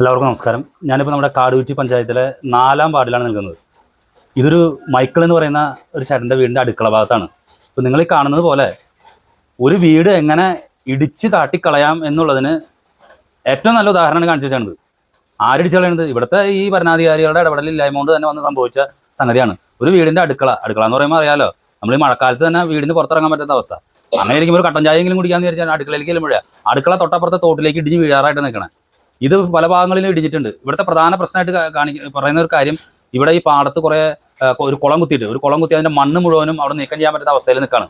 എല്ലാവർക്കും നമസ്കാരം. ഞാനിപ്പോൾ നമ്മുടെ കാടുകുറ്റി പഞ്ചായത്തിലെ 4ാം വാർഡിലാണ് നിൽക്കുന്നത്. ഇതൊരു മൈക്കിൾ എന്ന് പറയുന്ന ഒരു ചേട്ടൻ്റെ വീടിൻ്റെ അടുക്കള ഭാഗത്താണ്. ഇപ്പോൾ നിങ്ങൾ ഈ കാണുന്നത് പോലെ ഒരു വീട് എങ്ങനെ ഇടിച്ച് കാട്ടിക്കളയാം എന്നുള്ളതിന് ഏറ്റവും നല്ല ഉദാഹരണമാണ് കാണിച്ചു വെച്ചാണത്. ആരിടിച്ച് കളയുന്നത്? ഇവിടുത്തെ ഈ ഭരണാധികാരികളുടെ ഇടപെടലില്ലായ്മ കൊണ്ട് തന്നെ വന്ന് സംഭവിച്ച സംഗതിയാണ്. ഒരു വീടിൻ്റെ അടുക്കള എന്ന് പറയുമ്പോൾ അറിയാലോ, നമ്മൾ ഈ മഴക്കാലത്ത് തന്നെ വീടിന് പുറത്തിറങ്ങാൻ പറ്റുന്ന അവസ്ഥ. അങ്ങനെ ഇരിക്കുമ്പോൾ ഒരു കട്ടൻ ചായയെങ്കിലും കുടിക്കാമെന്ന് വിചാരിച്ചാൽ അടുക്കളയിലേക്ക് ചെല്ലുമ്പോഴേ അടുക്കള തൊട്ടപ്പുറത്തെ തോട്ടിലേക്ക് ഇടിഞ്ഞ് വീഴാറായിട്ട് നിൽക്കണേ. ഇത് പല ഭാഗങ്ങളിലും ഇടിഞ്ഞിട്ടുണ്ട്. ഇവിടുത്തെ പ്രധാന പ്രശ്നമായിട്ട് പറയുന്ന ഒരു കാര്യം, ഇവിടെ ഈ പാടത്ത് ഒരു കുളം കുത്തി അതിൻ്റെ മണ്ണ് മുഴുവനും അവിടെ നീക്കം ചെയ്യാൻ പറ്റുന്ന അവസ്ഥയിൽ നിൽക്കുകയാണ്.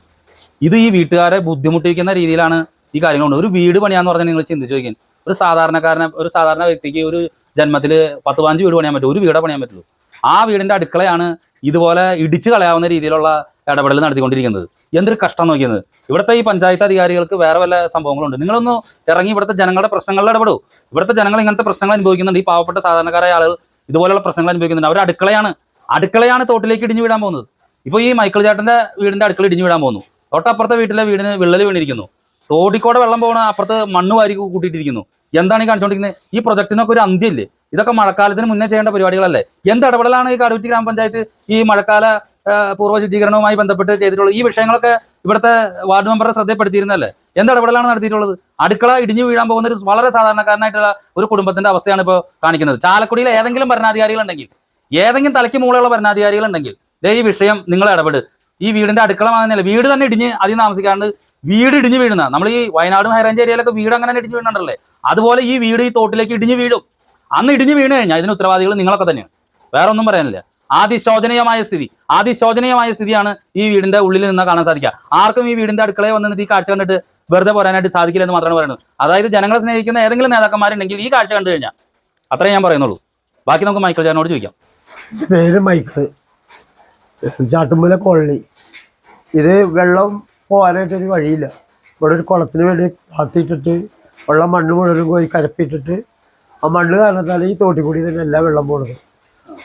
ഇത് ഈ വീട്ടുകാരെ ബുദ്ധിമുട്ടിക്കുന്ന രീതിയിലാണ് ഈ കാര്യങ്ങളുണ്ട്. ഒരു വീട് പണിയാന്ന് പറഞ്ഞാൽ നിങ്ങൾ ചിന്തിച്ച് നോക്കിയാൽ ഒരു സാധാരണ വ്യക്തിക്ക് ഒരു ജന്മത്തിൽ 10-15 വീട് പണിയാൻ പറ്റും, ഒരു വീടേ പണിയാൻ പറ്റുള്ളൂ. ആ വീടിൻ്റെ അടുക്കളയാണ് ഇതുപോലെ ഇടിച്ചു കളയാവുന്ന രീതിയിലുള്ള ഇടപെടൽ നടത്തിക്കൊണ്ടിരിക്കുന്നത്. എന്തൊരു കഷ്ടം നോക്കിയത്. ഇവിടുത്തെ ഈ പഞ്ചായത്ത് അധികാരികൾക്ക് വേറെ വല്ല സംഭവങ്ങളുണ്ട്? നിങ്ങളൊന്ന് ഇറങ്ങി ഇവിടുത്തെ ജനങ്ങളുടെ പ്രശ്നങ്ങളിൽ ഇടപെടൂ. ഇവിടുത്തെ ജനങ്ങൾ ഇങ്ങനത്തെ പ്രശ്നങ്ങൾ അനുഭവിക്കുന്നുണ്ട്. ഈ പാവപ്പെട്ട സാധാരണക്കാരായ ആളുകൾ ഇതുപോലെയുള്ള പ്രശ്നങ്ങൾ അനുഭവിക്കുന്നുണ്ട്. അവർ അടുക്കളയാണ് തോട്ടിലേക്ക് ഇടിഞ്ഞു വീഴാൻ പോകുന്നത്. ഇപ്പോൾ ഈ മൈക്കിൾ ചേട്ടൻ്റെ വീടിൻ്റെ അടുക്കള ഇടിഞ്ഞു വീഴാൻ പോകുന്നു. തൊട്ടപ്പുറത്തെ വീട്ടിലെ വീടിന് വിള്ളൽ വീണിരിക്കുന്നു. തോടിക്കോടെ വെള്ളം പോകണ അപ്പുറത്ത് മണ്ണ് വാരി കൂട്ടിയിട്ടിരിക്കുന്നു. എന്താണ് ഈ കാണിച്ചുകൊണ്ടിരിക്കുന്നത്? ഈ പ്രൊജക്ടിനൊക്കെ ഒരു അന്ത്യമില്ലേ? ഇതൊക്കെ മഴക്കാലത്തിന് മുന്നേ ചെയ്യേണ്ട പരിപാടികളല്ലേ? എന്ത് ഇടപെടലാണ് ഈ കാടുകുറ്റി ഗ്രാമപഞ്ചായത്ത് ഈ മഴക്കാല പൂർവ്വ ശുചീകരണവുമായി ബന്ധപ്പെട്ട് ചെയ്തിട്ടുള്ളത്? ഈ വിഷയങ്ങളൊക്കെ ഇവിടുത്തെ വാർഡ് മെമ്പറെ ശ്രദ്ധപ്പെടുത്തിയിരുന്നല്ലേ? എന്ത് ഇടപെടലാണ് നടത്തിയിട്ടുള്ളത്? അടുക്കള ഇടിഞ്ഞു വീഴാൻ പോകുന്ന ഒരു വളരെ സാധാരണക്കാരനായിട്ടുള്ള ഒരു കുടുംബത്തിന്റെ അവസ്ഥയാണ് ഇപ്പോൾ കാണിക്കുന്നത്. ചാലക്കുടിയിലെ ഏതെങ്കിലും ഭരണാധികാരികളുണ്ടെങ്കിൽ, ഏതെങ്കിലും തലയ്ക്ക് മുകളിലുള്ള ഭരണാധികാരികളുണ്ടെങ്കിൽ ഈ വിഷയം നിങ്ങൾ ഇടപെട്. ഈ വീടിന്റെ അടുക്കള മാത്രമല്ല, വീട് തന്നെ ഇടിഞ്ഞ് അതിൽ താമസിക്കാണ്ട് വീട് ഇടിഞ്ഞു വീഴുന്ന, നമ്മൾ ഈ വയനാടും ഹൈറേഞ്ച് ഏരിയയിലൊക്കെ വീട് അങ്ങനെ ഇടിഞ്ഞു വീഴുന്നുണ്ടല്ലേ, അതുപോലെ ഈ വീട് ഈ തോട്ടിലേക്ക് ഇടിഞ്ഞു വീഴും. അന്ന് ഇടിഞ്ഞു വീണ് കഴിഞ്ഞാൽ ഇതിന് ഉത്തരവാദികൾ നിങ്ങളൊക്കെ തന്നെയാണ്. വേറെ ഒന്നും പറയാനില്ല. അതിശോചനീയമായ സ്ഥിതിയാണ് ഈ വീടിന്റെ ഉള്ളിൽ നിന്ന് കാണാൻ സാധിക്കുക. ആർക്കും ഈ വീടിന്റെ അടുക്കളയെ വന്നിട്ട് ഈ കാഴ്ച കണ്ടിട്ട് വെറുതെ പോരാനായിട്ട് സാധിക്കില്ല എന്ന് മാത്രമാണ് പറയുന്നത്. അതായത് ജനങ്ങളെ സ്നേഹിക്കുന്ന ഏതെങ്കിലും നേതാക്കന്മാരുണ്ടെങ്കിൽ ഈ കാഴ്ച കണ്ടു കഴിഞ്ഞാൽ അത്രേ ഞാൻ പറയുന്നുള്ളൂ. ബാക്കി നമുക്ക് മൈക്കിൾ ചേട്ടനോട് ചോദിക്കാം. പേര് മൈക്കിൾ, ചാട്ടുമ്പല കോളനി. ഇത് വെള്ളം പോകാനായിട്ടൊരു വഴിയില്ല. ഇവിടെ ഒരു കുളത്തിന് വേണ്ടി പാത്തിയിട്ടിട്ട് വെള്ളം മണ്ണ് മുഴുവനും പോയി കരപ്പിട്ടിട്ട് ആ മണ്ണ് കാരണത്താൽ ഈ തോട്ടിക്കൂടി തന്നെ എല്ലാ വെള്ളം പോണത്.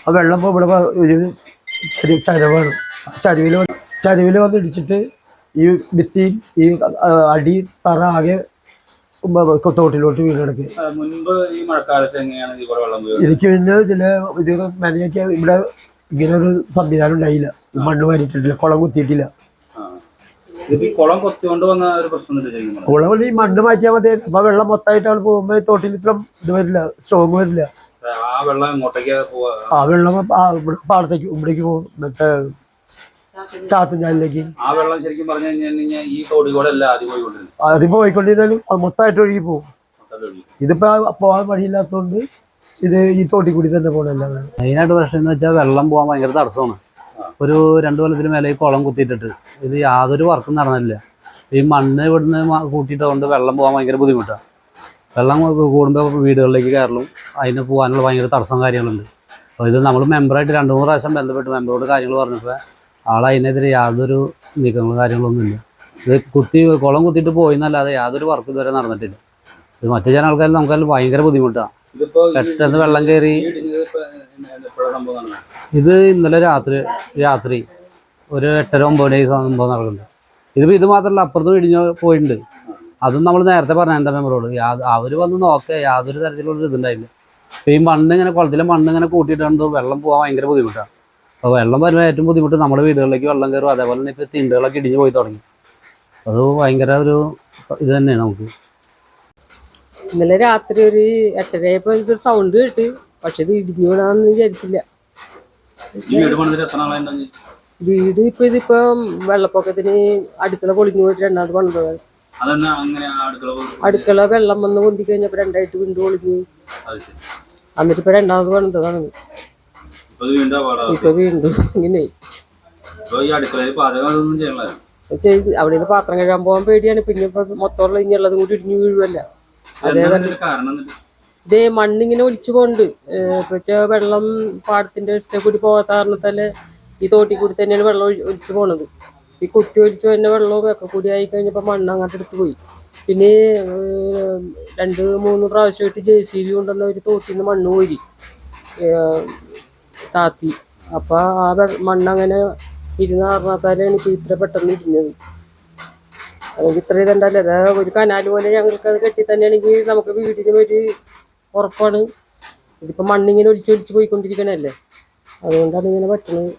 ആ വെള്ളം ഇവിടെ ഒരു ചരവാണ്. ചരിവിൽ വന്ന് ഇടിച്ചിട്ട് ഈ ഭിത്തി ഈ അടി തറ ആകെ തോട്ടിലോട്ട് വീണെടുക്കുക. എനിക്ക് പിന്നെ ഇത് മനയൊക്കെ ഇവിടെ ഇങ്ങനെ ഒരു സംവിധാനം ഉണ്ടായില്ല. മണ്ണ് വാരിയിട്ടിട്ടില്ല, കുളം കുത്തിയിട്ടില്ല. കുളം ഈ മണ്ണ് മാറ്റിയാൽ മതി. അപ്പൊ വെള്ളം മൊത്തമായിട്ടാണ് പോകുമ്പോ തോട്ടിൽ ഇത്ര ഇത് വരില്ല, സ്ട്രോങ് വരില്ല. ആ വെള്ളം പാടത്തേക്ക് ഇവിടേക്ക് പോകും, മറ്റേ ചാത്തുംചാലിലേക്ക്. ആദ്യം പോയിക്കൊണ്ടിരുന്നാലും അത് മൊത്തമായിട്ട് ഒഴുകി പോകും. ഇതിപ്പോ പോകാൻ വഴിയില്ലാത്തതുകൊണ്ട് ഇത് ഈ തോട്ടിൽ കൂടി തന്നെ പോകണല്ല. മെയിനായിട്ട് പ്രശ്നം എന്ന് വെച്ചാൽ വെള്ളം പോകാൻ ഭയങ്കര തടസ്സമാണ്. ഒരു 2 കൊല്ലത്തിന് മേലെ ഈ കുളം കുത്തിയിട്ടിട്ട് ഇത് യാതൊരു വർക്കും നടന്നില്ല. ഈ മണ്ണ് ഇവിടുന്ന് കൂട്ടിയിട്ടുണ്ട് വെള്ളം പോകാൻ ഭയങ്കര ബുദ്ധിമുട്ടാണ്. വെള്ളം കൂടുമ്പോൾ വീടുകളിലേക്ക് കയറലും അതിന് പോകാനുള്ള ഭയങ്കര തടസ്സം കാര്യങ്ങളുണ്ട്. അപ്പോൾ ഇത് നമ്മൾ മെമ്പറായിട്ട് 2-3 പ്രാവശ്യം ബന്ധപ്പെട്ട് മെമ്പറോട് കാര്യങ്ങൾ പറഞ്ഞപ്പോൾ അതിനെതിരെ യാതൊരു നീക്കങ്ങളും കാര്യങ്ങളൊന്നുമില്ല. ഇത് കുളം കുത്തിയിട്ട് പോയിന്നല്ലാതെ യാതൊരു വർക്കും ഇതുവരെ നടന്നിട്ടില്ല. ഇത് മറ്റു ചില ആൾക്കാർ നമുക്കതിൽ ഭയങ്കര ബുദ്ധിമുട്ടാണ്. പെട്ടെന്ന് വെള്ളം കയറി. ഇത് ഇന്നലെ രാത്രി ഒരു 8-9 സംഭവം നടക്കുന്നുണ്ട്. ഇത് മാത്രമല്ല, അപ്പുറത്തും ഇടിഞ്ഞ് പോയിട്ടുണ്ട്. അതും നമ്മൾ നേരത്തെ പറഞ്ഞ എൻ്റെ മെമ്പറോട് അവർ വന്ന് നോക്കുക, യാതൊരു തരത്തിലുള്ള ഇതുണ്ടായില്ല. അപ്പോൾ ഈ കുളത്തിലെ മണ്ണ് ഇങ്ങനെ കൂട്ടിയിട്ടുണ്ട് വെള്ളം പോകാൻ ഭയങ്കര ബുദ്ധിമുട്ടാണ്. അപ്പോൾ വെള്ളം വരുമ്പോൾ ഏറ്റവും ബുദ്ധിമുട്ട് നമ്മുടെ വീടുകളിലേക്ക് വെള്ളം കയറും. അതേപോലെ തന്നെ ഇപ്പോൾ തിണ്ടുകളൊക്കെ ഇടിഞ്ഞ് പോയി തുടങ്ങി. അത് ഭയങ്കര ഒരു ഇത് തന്നെയാണ് നമുക്ക്. ഇന്നലെ രാത്രി ഒരു 8:30 ഇത് സൗണ്ട് കേട്ട്, പക്ഷെ ഇത് ഇടിഞ്ഞു വീണാന്ന് വിചാരിച്ചില്ല. വീട് ഇതിപ്പോ വെള്ളപ്പൊക്കത്തിന് അടുക്കള പൊളിഞ്ഞു പോയിട്ട് 2ാമത് പണിതത്. അടുക്കള വെള്ളം വന്ന് പൊന്തി കഴിഞ്ഞപ്പോ 2ആയിട്ട് വീണ്ടും പൊളിഞ്ഞു. എന്നിട്ട് ഇപ്പൊ 2ാമത് പണിതതാണ്. ഇപ്പൊ വീണ്ടും ഇങ്ങനെ അവിടെ നിന്ന് പാത്രം കഴുകാൻ പോകാൻ പേടിയാണ്. പിന്നെ ഇപ്പൊ മൊത്തമുള്ള ഇനിയുള്ളതും കൂടി ഇടിഞ്ഞു വീഴുവല്ല. ഇതേ മണ്ണിങ്ങനെ ഒലിച്ചു പോണ്ട്. വെള്ളം പാടത്തിന്റെ ഇഷ്ടം കൂടി പോകാത്ത കാരണത്താല് ഈ തോട്ടിൽ കൂടി തന്നെയാണ് വെള്ളം ഒലിച്ചു പോണത്. ഈ കുത്തി ഒലിച്ചു തന്നെ വെള്ളവും ഒക്കെ കൂടി ആയി കഴിഞ്ഞപ്പോ മണ്ണ് അങ്ങോട്ട് എടുത്ത് പോയി. പിന്നെ 2-3 പ്രാവശ്യമായിട്ട് JCB കൊണ്ടുവന്ന ഒരു തോട്ടിൽ നിന്ന് മണ്ണ് കോരി താത്തി. അപ്പൊ ആ മണ്ണങ്ങനെ ഇരുന്ന കാരണത്താലാണ് ഇപ്പൊ ഇത്ര പെട്ടെന്ന് ഇരിഞ്ഞത്. അല്ലെങ്കിൽ ഇത്ര ഇതുണ്ടല്ലേ. ഒരു കനാല് പോലെ ഞങ്ങൾക്ക് അത് കെട്ടി തന്നെയാണെങ്കിൽ നമുക്ക് വീടിനും ഒരു ഉറപ്പാണ്. ഇതിപ്പോൾ മണ്ണിങ്ങനെ ഒലിച്ചൊലിച്ച് പോയിക്കൊണ്ടിരിക്കണല്ലേ, അതുകൊണ്ടാണ് ഇങ്ങനെ പറ്റുന്നത്.